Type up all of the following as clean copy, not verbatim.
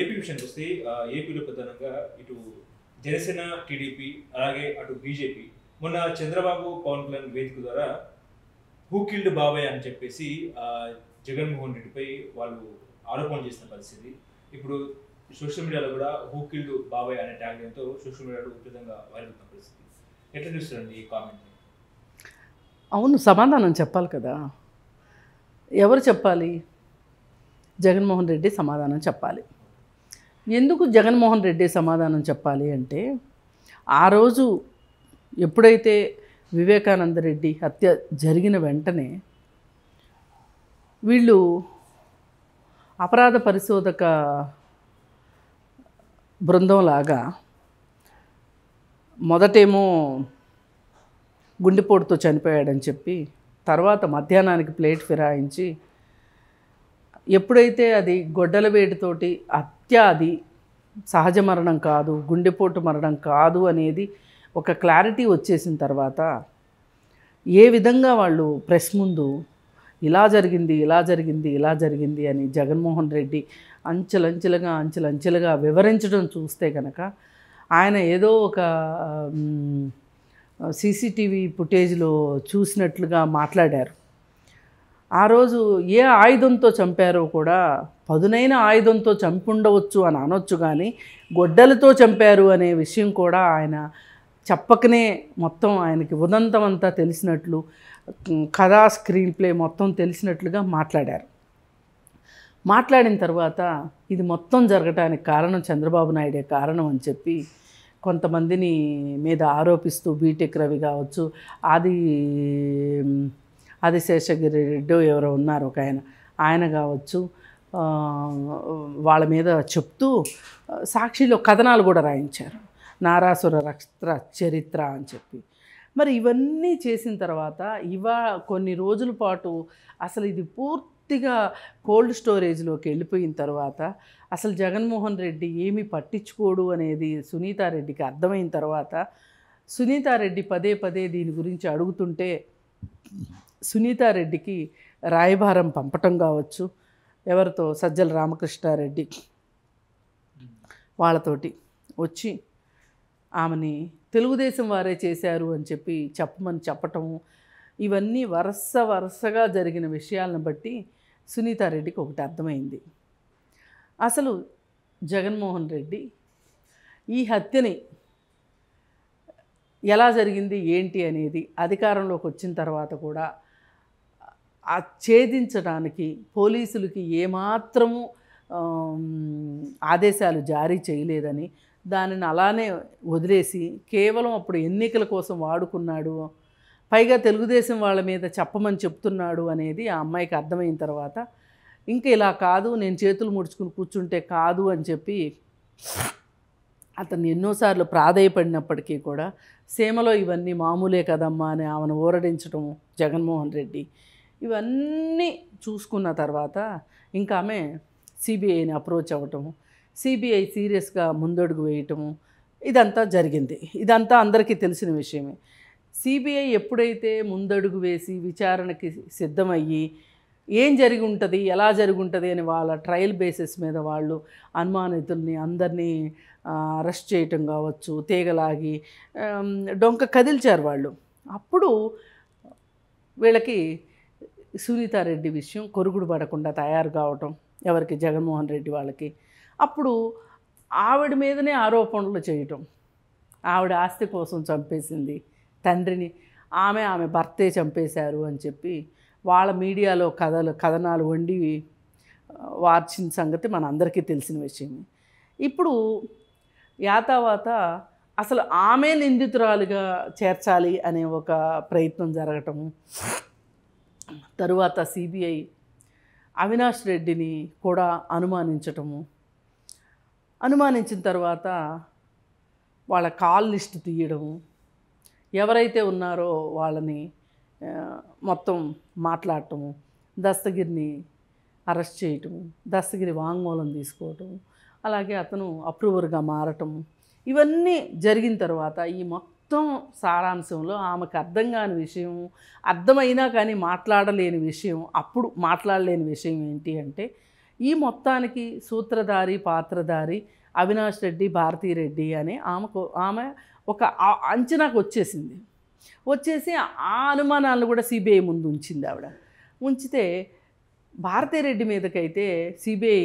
AP విషయానికి వస్తే ఏపీలో ప్రధానంగా ఇటు జనసేన, టీడీపీ అలాగే అటు బీజేపీ మొన్న చంద్రబాబు, పవన్ కళ్యాణ్ వేదిక ద్వారా హూ కిల్డ్ బాబాయ్ అని చెప్పేసి జగన్మోహన్ రెడ్డిపై వాళ్ళు ఆరోపణలు చేసిన పరిస్థితి. ఇప్పుడు సోషల్ మీడియాలో కూడా హూ కిల్డ్ బాబాయ్ అనే ట్యాగ్ లైన్తో సోషల్ మీడియాలో విపరీతంగా వైరల్ అవుతున్న పరిస్థితి. ఎట్లా చూస్తారండి ఈ కామెంట్ని? అవును, సమాధానం చెప్పాలి కదా. ఎవరు చెప్పాలి? జగన్మోహన్ రెడ్డి సమాధానం చెప్పాలి. ఎందుకు జగన్మోహన్ రెడ్డి సమాధానం చెప్పాలి అంటే, ఆ రోజు ఎప్పుడైతే వివేకానంద రెడ్డి హత్య జరిగిన వెంటనే వీళ్ళు అపరాధ పరిశోధక బృందంలాగా మొదటేమో గుండెపోటుతో చనిపోయాడని చెప్పి, తర్వాత మధ్యాహ్నానికి ప్లేట్ ఫిరాయించి, ఎప్పుడైతే అది గొడ్డల వేడితోటి హత్య, అది సహజ మరణం కాదు, గుండెపోటు మరణం కాదు అనేది ఒక క్లారిటీ వచ్చేసిన తర్వాత ఏ విధంగా వాళ్ళు ప్రెస్ ముందు ఇలా జరిగింది, ఇలా జరిగింది, ఇలా జరిగింది అని జగన్మోహన్ రెడ్డి అంచెలంచెలుగా వివరించడం చూస్తే కనుక, ఆయన ఏదో ఒక సీసీటీవీ ఫుటేజ్లో చూసినట్లుగా మాట్లాడారు. ఆ రోజు ఏ ఆయుధంతో చంపారో కూడా, పదునైన ఆయుధంతో చంపుండవచ్చు అని అనొచ్చు, కానీ గొడ్డలతో చంపారు అనే విషయం కూడా ఆయన చెప్పకనే మొత్తం ఆయనకి ఉదంతమంతా తెలిసినట్లు, కథా స్క్రీన్ ప్లే మొత్తం తెలిసినట్లుగా మాట్లాడారు. మాట్లాడిన తర్వాత ఇది మొత్తం జరగటానికి కారణం చంద్రబాబు నాయుడే కారణం అని చెప్పి కొంతమందిని మీద ఆరోపిస్తూ, బీటెక్ రవి కావచ్చు, ఆదిశేషగిరి రెడ్డి ఎవరో ఉన్నారు ఒక ఆయన కావచ్చు, వాళ్ళ మీద చెప్తూ సాక్షిలో కథనాలు కూడా రాయించారు, నారాసుర రక్త చరిత్ర అని చెప్పి. మరి ఇవన్నీ చేసిన తర్వాత కొన్ని రోజుల పాటు అసలు ఇది పూర్తిగా కోల్డ్ స్టోరేజ్లోకి వెళ్ళిపోయిన తర్వాత, అసలు జగన్మోహన్ రెడ్డి ఏమీ పట్టించుకోడు అనేది సునీతారెడ్డికి అర్థమైన తర్వాత, సునీతారెడ్డి పదే పదే దీని గురించి అడుగుతుంటే సునీతారెడ్డికి రాయబారం పంపటం కావచ్చు, ఎవరితో, సజ్జల రామకృష్ణారెడ్డి వాళ్ళతోటి వచ్చి ఆమెని తెలుగుదేశం వారే చేశారు అని చెప్పమని చెప్పటము, ఇవన్నీ వరుసగా జరిగిన విషయాలను బట్టి సునీతారెడ్డికి ఒకటి అర్థమైంది. అసలు జగన్మోహన్ రెడ్డి ఈ హత్యని ఎలా జరిగింది ఏంటి అనేది అధికారంలోకి వచ్చిన తర్వాత కూడా ఛేదించడానికి పోలీసులకి ఏమాత్రము ఆదేశాలు జారీ చేయలేదని, దానిని అలానే వదిలేసి కేవలం అప్పుడు ఎన్నికల కోసం వాడుకున్నాడు, పైగా తెలుగుదేశం వాళ్ళ మీద చెప్పమని చెప్తున్నాడు అనేది ఆ అమ్మాయికి అర్థమైన తర్వాత, ఇంకా ఇలా కాదు, నేను చేతులు ముడుచుకుని కూర్చుంటే కాదు అని చెప్పి అతన్ని ఎన్నోసార్లు ప్రాధేయపడినప్పటికీ కూడా, సీమలో ఇవన్నీ మామూలే కదమ్మా అని ఆమెను ఊరడించడం జగన్మోహన్ రెడ్డి, ఇవన్నీ చూసుకున్న తర్వాత ఇంకా ఆమె సిబిఐని అప్రోచ్ అవ్వటము, సిబిఐ సీరియస్గా ముందడుగు వేయటము, ఇదంతా జరిగింది. ఇదంతా అందరికీ తెలిసిన విషయమే. సిబిఐ ఎప్పుడైతే ముందడుగు వేసి విచారణకి సిద్ధమయ్యి ఏం జరిగి ఉంటుంది, ఎలా జరిగి ఉంటుంది అని వాళ్ళ ట్రయల్ బేసిస్ మీద వాళ్ళు అనుమానితుల్ని అందరినీ అరెస్ట్ చేయటం కావచ్చు, తీగలాగి డొంక కదిల్చారు వాళ్ళు. అప్పుడు వీళ్ళకి సునీతారెడ్డి విషయం కొరుగుడు పడకుండా తయారు కావటం, ఎవరికి, జగన్మోహన్ రెడ్డి వాళ్ళకి. అప్పుడు ఆవిడ మీదనే ఆరోపణలు చేయటం, ఆవిడ ఆస్తి కోసం చంపేసింది తండ్రిని, ఆమె భర్తే చంపేశారు అని చెప్పి వాళ్ళ మీడియాలో కథనాలు వండి వార్చిన సంగతి మన అందరికీ తెలిసిన విషయమే. ఇప్పుడు యాతావాత అసలు ఆమె నిందితురాలుగా చేర్చాలి అనే ఒక ప్రయత్నం జరగటము, తరువాత సిబిఐ అవినాష్ రెడ్డిని కూడా అనుమానించిన తర్వాత వాళ్ళ కాల్ లిస్ట్ తీయడము, ఎవరైతే ఉన్నారో వాళ్ళని మొత్తం మాట్లాడటము, దస్తగిరిని అరెస్ట్ చేయటము, దస్తగిరి వాంగ్మూలం తీసుకోవటము, అలాగే అతను అప్రూవర్గా మారటము, ఇవన్నీ జరిగిన తర్వాత ఈ మొత్తం సారాంశంలో ఆమెకు అర్థం కాని విషయం, అర్థమైనా కానీ మాట్లాడలేని విషయం, అప్పుడు మాట్లాడలేని విషయం ఏంటి అంటే, ఈ మొత్తానికి సూత్రధారి పాత్రధారి అవినాష్ రెడ్డి భారతీరెడ్డి అని ఆమె ఒక అంచనాకు వచ్చేసి ఆ అనుమానాలను కూడా సిబిఐ ముందు ఉంచింది ఆవిడ. ఉంచితే భారతీరెడ్డి మీదకైతే సిబిఐ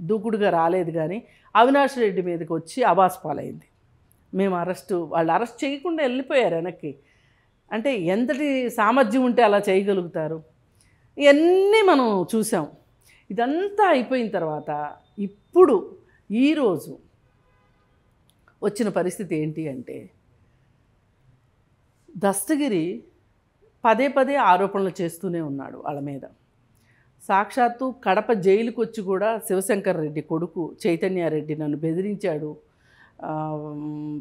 దూకుడుగా రాలేదు, కానీ అవినాష్ రెడ్డి మీదకి వచ్చి అబాస్ పాలైంది. మేము వాళ్ళు అరెస్ట్ చేయకుండా వెళ్ళిపోయారు వెనక్కి. అంటే ఎంతటి సామర్థ్యం ఉంటే అలా చేయగలుగుతారు. ఇవన్నీ మనం చూసాం. ఇదంతా అయిపోయిన తర్వాత ఇప్పుడు ఈరోజు వచ్చిన పరిస్థితి ఏంటి అంటే, దస్తగిరి పదే ఆరోపణలు చేస్తూనే ఉన్నాడు వాళ్ళ మీద. సాక్షాత్తు కడప జైలుకి వచ్చి కూడా శివశంకర్ రెడ్డి కొడుకు చైతన్యారెడ్డి నన్ను బెదిరించాడు,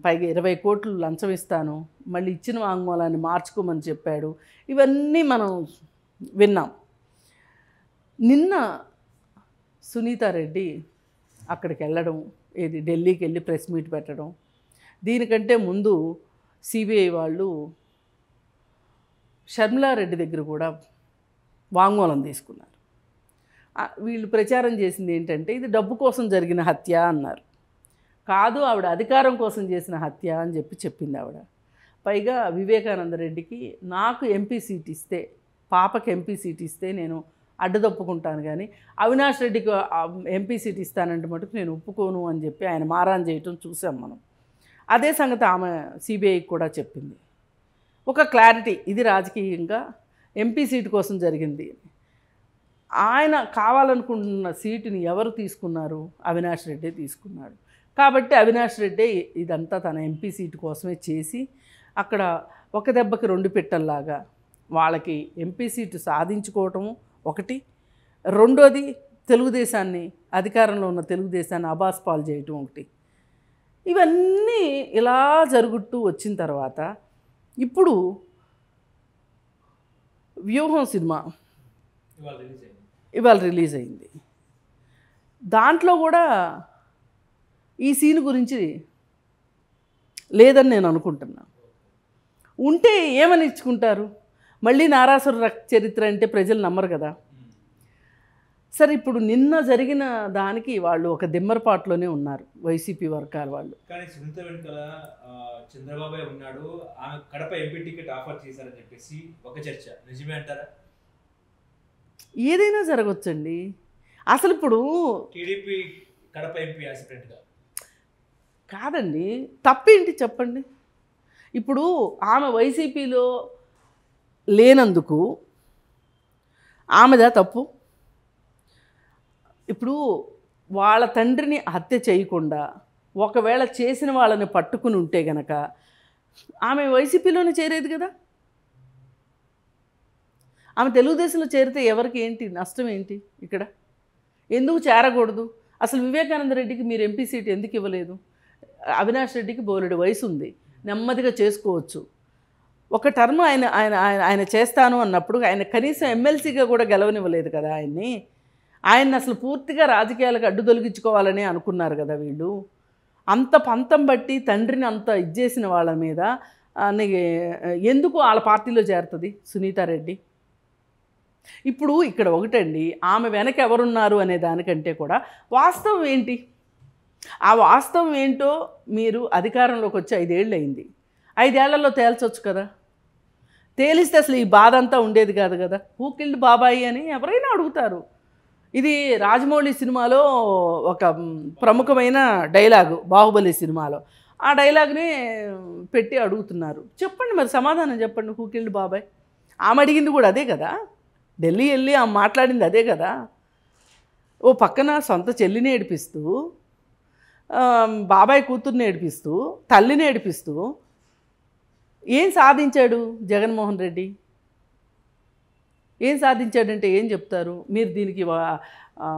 పైగా 20 కోట్లు లంచం ఇస్తాను, మళ్ళీ ఇచ్చిన వాంగ్మూలాన్ని మార్చుకోమని చెప్పాడు. ఇవన్నీ మనం విన్నాం. నిన్న సునీతారెడ్డి అక్కడికి వెళ్ళడం, ఢిల్లీకి వెళ్ళి ప్రెస్ మీట్ పెట్టడం, దీనికంటే ముందు సిబిఐ వాళ్ళు షర్మిలారెడ్డి దగ్గర కూడా వాంగ్మూలం తీసుకున్నారు. వీళ్ళు ప్రచారం చేసింది ఏంటంటే ఇది డబ్బు కోసం జరిగిన హత్య అన్నారు. కాదు, ఆవిడ అధికారం కోసం చేసిన హత్య అని చెప్పింది ఆవిడ. పైగా వివేకానంద రెడ్డికి నాకు ఎంపీ సీట్ ఇస్తే, పాపకి ఎంపీ సీట్ ఇస్తే నేను అడ్డుదప్పుకుంటాను, కానీ అవినాష్ రెడ్డికి ఎంపీ సీట్ ఇస్తానంటే మటుకు నేను ఒప్పుకోను అని చెప్పి ఆయన మారాన్ చేయటం చూసాం మనం. అదే సంగతి ఆమె సిబిఐకి కూడా చెప్పింది. ఒక క్లారిటీ, ఇది రాజకీయంగా ఎంపీ సీటు కోసం జరిగింది. ఆయన కావాలనుకుంటున్న సీటుని ఎవరు తీసుకున్నారు? అవినాష్ రెడ్డి తీసుకున్నాడు. కాబట్టి అవినాష్ రెడ్డి ఇదంతా తన ఎంపీ సీటు కోసమే చేసి అక్కడ ఒక దెబ్బకి 2 పిట్టల్లాగా వాళ్ళకి ఎంపీ సీటు సాధించుకోవటము ఒకటి, రెండోది తెలుగుదేశాన్ని, అధికారంలో ఉన్న తెలుగుదేశాన్ని అబాస్ పాలు చేయటం ఒకటి. ఇవన్నీ ఇలా జరుగుతూ వచ్చిన తర్వాత ఇప్పుడు వ్యూహం సినిమా ఇవాళ రిలీజ్ అయింది. దాంట్లో కూడా ఈ సీన్ గురించి లేదని నేను అనుకుంటున్నా. ఉంటే ఏమని ఇచ్చుకుంటారు? మళ్ళీ నారాసుర చరిత్ర అంటే ప్రజలు నమ్మరు కదా. సరే, ఇప్పుడు నిన్న జరిగిన దానికి వాళ్ళు ఒక దిమ్మరపాటులోనే ఉన్నారు వైసీపీ వర్గాల వాళ్ళు. కానీ సునీత వెనుకల చంద్రబాబు ఉన్నాడు, ఆమె కడప ఎంపీ టికెట్ ఆఫర్ చేశారని చెప్పేసి ఒక చర్చ, నిజమే అంటారా? ఏదైనా జరగవచ్చండి. అసలు ఇప్పుడు టీడీపీ కడప ఎంపీ యాస్పిరెంట్గా కాదండి, తప్పేంటి చెప్పండి. ఇప్పుడు ఆమె వైసీపీలో లేనందుకు ఆమెదా తప్పు? ఇప్పుడు వాళ్ళ తండ్రిని హత్య చేయకుండా ఒకవేళ చేసిన వాళ్ళని పట్టుకుని ఉంటే గనక ఆమె వైసీపీలోనే చేరేది కదా. ఆమె తెలుగుదేశంలో చేరితే ఎవరికి ఏంటి నష్టం? ఏంటి ఇక్కడ? ఎందుకు చేరకూడదు? అసలు వివేకానంద రెడ్డికి మీరు ఎంపీ సీట్ ఎందుకు ఇవ్వలేదు? అవినాష్ రెడ్డికి బోలెడు వయసు ఉంది, నెమ్మదిగా చేసుకోవచ్చు. ఒక టర్మ్ ఆయన ఆయన ఆయన చేస్తాను అన్నప్పుడు ఆయన కనీసం ఎమ్మెల్సీగా కూడా గెలవనివ్వలేదు కదా ఆయన్ని. ఆయన్ని అసలు పూర్తిగా రాజకీయాలకు అడ్డు తొలగించుకోవాలని అనుకున్నారు కదా వీళ్ళు. అంత పంతం బట్టి తండ్రిని అంత ఇచ్చేసిన వాళ్ళ మీద ఎందుకు వాళ్ళ పార్టీలో చేరుతుంది సునీతారెడ్డి? ఇప్పుడు ఇక్కడ ఒకటండి, ఆమె వెనక ఎవరున్నారు అనే దానికంటే కూడా వాస్తవం ఏంటి, ఆ వాస్తవం ఏంటో మీరు అధికారంలోకి వచ్చి 5 ఏళ్ళు అయింది. 5 ఏళ్లలో తేల్చొచ్చు కదా. తేలిస్తే అసలు ఈ బాధ అంతా ఉండేది కాదు కదా. హూ కిల్డ్ బాబాయి అని ఎవరైనా అడుగుతారు. ఇది రాజమౌళి సినిమాలో ఒక ప్రముఖమైన డైలాగు, బాహుబలి సినిమాలో. ఆ డైలాగ్ని పెట్టి అడుగుతున్నారు. చెప్పండి మరి, సమాధానం చెప్పండి. హూ కిల్డ్ బాబాయ్? ఆమె అడిగింది కూడా అదే కదా. ఢిల్లీ వెళ్ళి ఆమె మాట్లాడింది అదే కదా. ఓ పక్కన సొంత చెల్లిని ఏడిపిస్తూ, బాబాయ్ కూతుర్ని ఏడిపిస్తూ, తల్లిని ఏడిపిస్తూ ఏం సాధించాడు జగన్మోహన్ రెడ్డి? ఏం సాధించాడంటే ఏం చెప్తారు మీరు? దీనికి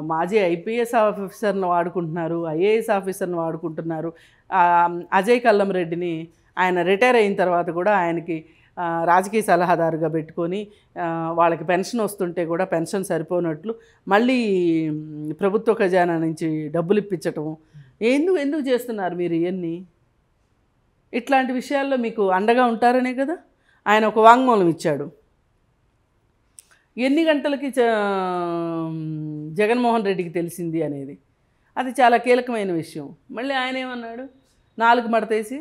మాజీ ఐపీఎస్ ఆఫీసర్ని వాడుకుంటున్నారు, ఐఏఎస్ ఆఫీసర్ని వాడుకుంటున్నారు. అజయ్ కల్లం రెడ్డిని ఆయన రిటైర్ అయిన తర్వాత కూడా ఆయనకి రాజకీయ సలహాదారుగా పెట్టుకొని వాళ్ళకి పెన్షన్ వస్తుంటే కూడా పెన్షన్ సరిపోనట్లు మళ్ళీ ప్రభుత్వ ఖజానా నుంచి డబ్బులు ఇప్పించటం. ఎందుకు చేస్తున్నారు మీరు ఇవన్నీ? ఇట్లాంటి విషయాల్లో మీకు అండగా ఉంటారనే కదా ఆయన ఒక వాంగ్మూలం ఇచ్చాడు. ఎన్ని గంటలకి జగన్మోహన్ రెడ్డికి తెలిసింది అనేది అది చాలా కీలకమైన విషయం. మళ్ళీ ఆయన ఏమన్నాడు, 4 మడతేసి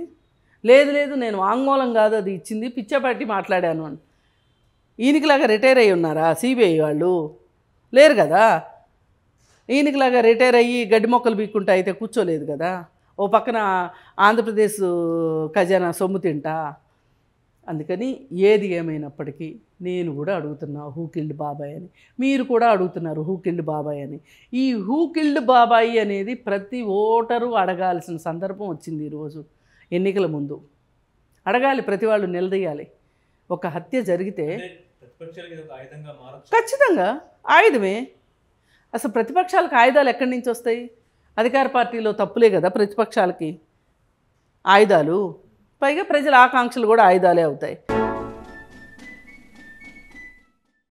లేదు లేదు నేను వాంగ్మూలం కాదు అది ఇచ్చింది, పిచ్చపాటి మాట్లాడాను అని. ఈయనకిలాగా రిటైర్ అయ్యి ఉన్నారా సిబిఐ వాళ్ళు? లేరు కదా. ఈయనకిలాగా రిటైర్ అయ్యి గడ్డి మొక్కలు బీక్కుంటా అయితే కూర్చోలేదు కదా. ఓ పక్కన ఆంధ్రప్రదేశ్ ఖజానా సొమ్ము తింటా. అందుకని ఏది ఏమైనప్పటికీ నేను కూడా అడుగుతున్నా హూ కిల్డ్ బాబాయ్ అని, మీరు కూడా అడుగుతున్నారు హూ కిల్డ్ బాబాయ్ అని. ఈ హూ కిల్డ్ బాబాయ్ అనేది ప్రతి ఓటరు అడగాల్సిన సందర్భం వచ్చింది. ఈరోజు ఎన్నికల ముందు అడగాలి, ప్రతి వాళ్ళు నిలదీయాలి. ఒక హత్య జరిగితే ఖచ్చితంగా ఆయుధమే. అసలు ప్రతిపక్షాలకు ఆయుధాలు ఎక్కడి నుంచి వస్తాయి? అధికార పార్టీలో తప్పులే కదా ప్రతిపక్షాలకి ఆయుధాలు. పైగా ప్రజల ఆకాంక్షలు కూడా ఆయుధాలే అవుతాయి.